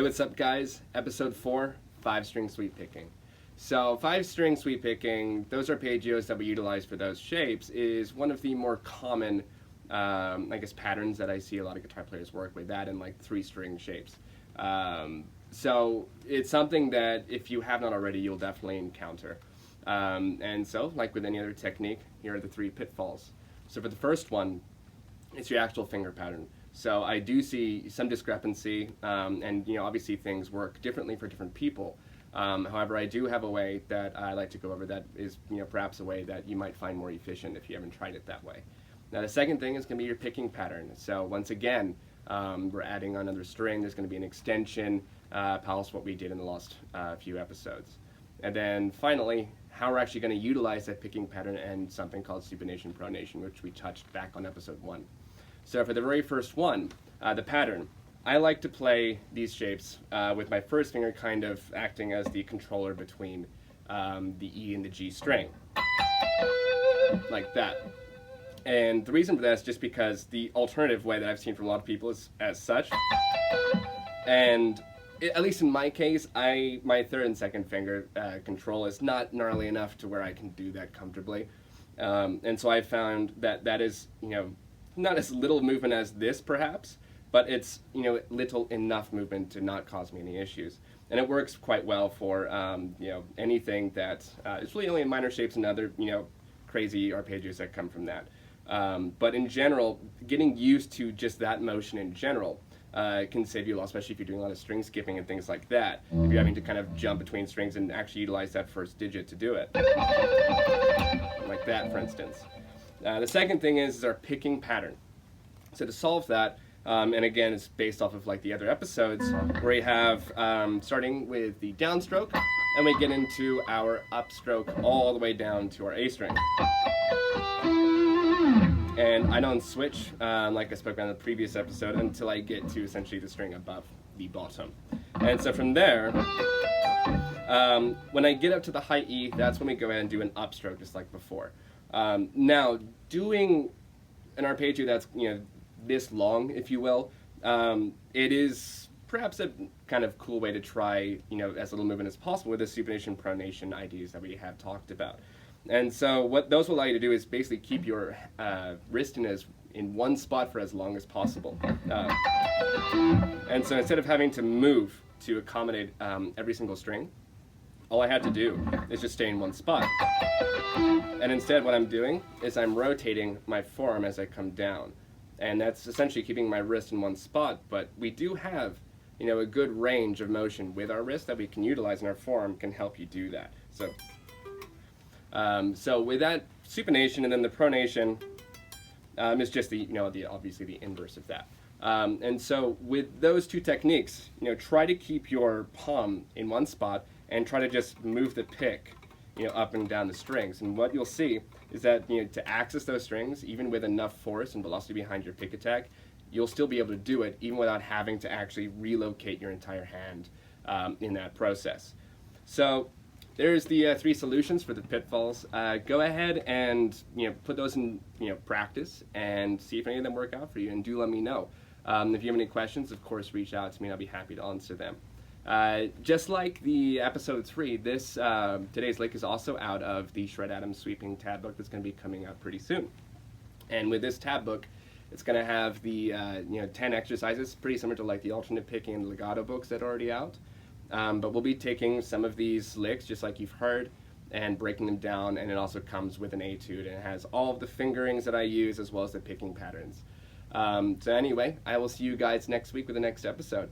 Hey, what's up guys? Episode 4, 5-string sweep picking. So 5-string sweep picking, those arpeggios that we utilize for those shapes, is one of the more common, I guess, patterns that I see a lot of guitar players work with, that and like 3-string shapes. So it's something that if you have not already, you'll definitely encounter. And so, like with any other technique, here are the 3 pitfalls. So for the first one, it's your actual finger pattern. So I do see some discrepancy, and obviously things work differently for different people. However, I do have a way that I like to go over that is perhaps a way that you might find more efficient if you haven't tried it that way. Now the second thing is going to be your picking pattern. So once again, we're adding another string. There's going to be an extension, past what we did in the last few episodes. And then finally, how we're actually going to utilize that picking pattern and something called supination pronation, which we touched back on episode 1. So for the very first one, the pattern, I like to play these shapes with my first finger kind of acting as the controller between the E and the G string, like that. And the reason for that is just because the alternative way that I've seen from a lot of people is as such. And at least in my case, my third and second finger control is not gnarly enough to where I can do that comfortably. And so I found that that is, not as little movement as this perhaps, but it's, little enough movement to not cause me any issues. And it works quite well for, anything that, it's really only minor shapes and other, crazy arpeggios that come from that. But in general, getting used to just that motion in general can save you a lot, especially if you're doing a lot of string skipping and things like that. If you're having to kind of jump between strings and actually utilize that first digit to do it. Like that, for instance. The second thing is our picking pattern. So to solve that, and again, it's based off of like the other episodes, where we have starting with the downstroke, and we get into our upstroke all the way down to our A string. And I don't switch, like I spoke on the previous episode, until I get to essentially the string above the bottom. And so from there, when I get up to the high E, that's when we go ahead and do an upstroke, just like before. Now, doing an arpeggio that's, this long, if you will, it is perhaps a kind of cool way to try, as little movement as possible with the supination pronation ideas that we have talked about. And so what those will allow you to do is basically keep your wrist in one spot for as long as possible. And so instead of having to move to accommodate every single string, all I had to do is just stay in one spot. And instead what I'm doing is I'm rotating my forearm as I come down. And that's essentially keeping my wrist in one spot, but we do have, a good range of motion with our wrist that we can utilize, and our forearm can help you do that. So with that supination, and then the pronation is just the obviously the inverse of that. And so with those two techniques, try to keep your palm in one spot and try to just move the pick, up and down the strings. And what you'll see is that, to access those strings, even with enough force and velocity behind your pick attack, you'll still be able to do it even without having to actually relocate your entire hand in that process. So there's the 3 solutions for the pitfalls. Go ahead and put those in practice and see if any of them work out for you, and do let me know. If you have any questions, of course, reach out to me and I'll be happy to answer them. Just like the episode 3, this today's link is also out of the Shred Adams Sweeping tab book that's going to be coming out pretty soon. And with this tab book, it's going to have the 10 exercises, pretty similar to like the alternate picking and legato books that are already out. But we'll be taking some of these licks, just like you've heard, and breaking them down, and it also comes with an etude, and it has all of the fingerings that I use as well as the picking patterns. So anyway, I will see you guys next week with the next episode.